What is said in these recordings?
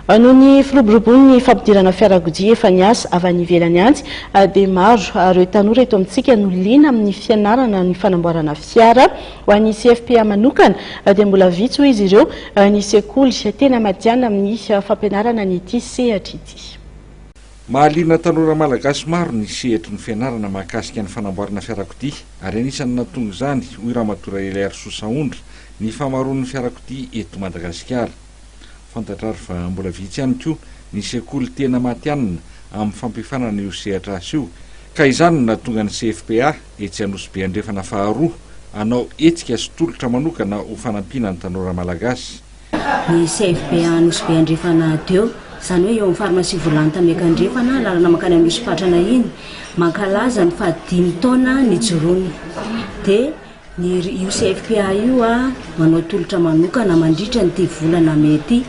noho ny firoborobony fampidirana fiarakodia efa niasa avy any ivelany antsy dia maro ireo tanora eto amintsika no liana amin'ny fianarana ny fanamboarana fiara ho an'ny CFPA manokana dia mbola vitsy ho izy ireo ny sekoly tena matiana amin'ny fampianarana nyity sehatra ity. Mahaliana tanora malagasy maro ny sehatry ny fianarana mahakasika ny fanamboarana fiarakodia ary anisany nahatonga izany hoy Ramatoa Ilaire Sosaondra ny famaroan'ny fiarakodia eto Madagasikara. Fantatra ary fa mbola vitsy ihany koa ny sekoly tena matianina amin'ny fampifanana io sehatra azy io ka izany no nahatonga ny CFPA etsy Anosy Andrefana faharoa hanao hetsika sy tolotra manokana ho fanampiana ny tanora malagasy. Ny CFPA Anosy Andrefana teo izany hoe eo amin'ny farmasia volany Tamekandrefana lalana makany amin'ny Sipatrana iny mankalaza ny fa 5 taona ny jorony dia io CFPA io manao tolotra manokana mandritra ny ty volana mety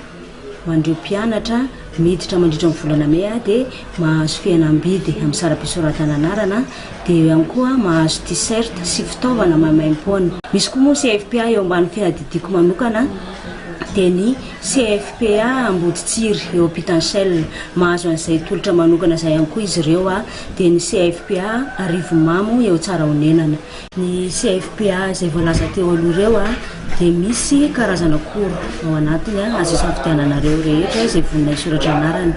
mandreo mpianatra miditra mandritra ny volana May dia mahazo fihenam-bidy amin'ny sara-pisoratana anarana dia ihany koa mahazo t-shirt sy fitaovana maimaim-poana. Misy koa moa CFPA eo ambany fiadidiako manokana dia ny CFPA Amboditsiry eo Pitansel mahazo an'izay tolotra manokana izay ihany koa izy ireo dia ny CFPA Arivomamo eo Tsaraonenana. Ny CFPA izay voalaza teo aloha ireo dia misy karazana koro ao anatiny azo isafidiananareo rehetra izay vonina isoratra anarany.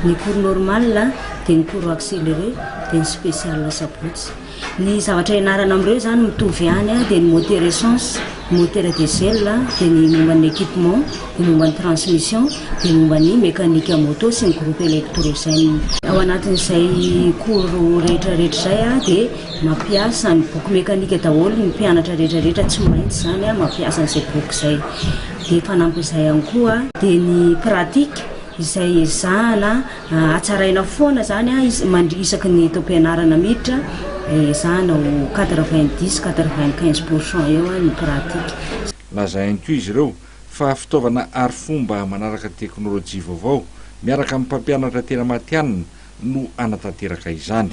Ny koro normal dia ny koro accéléré dia ny spécial sabotsy. Ny zavatra ianarana amin'ireo izany mitovy ihany dia ny moteur essence, moteur diesel dia ny momban'ny équipement, ny momban'ny transmission dia ny momban'ny mécanique moto sy ny groupe électrogène. Ao anatin'izay koro rehetrarehetra izay dia mampiasa ny boky mécanique daholo ny mpianatra rehetrarehetra tsy maintsy izany mampiasa an'izay boky izay. Dia fanampin'izay ihany koa dia ny pratique izay ezahana hatsaraina foana izany isaky ny taom-pianarana miditra ezahana ho 90-95% eo ny pratique. Lazainy koa izy ireo fa fitaovana arifomba manaraka teknôlôjia vaovao miaraka amin'ny mpampianatra tena matianina no anatanteraka izany.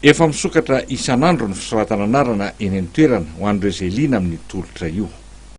Efa misokatra isan'andro ny fisoratana anarana eny an-toerana ho an'ireo izay liana amin'ny tolotra io.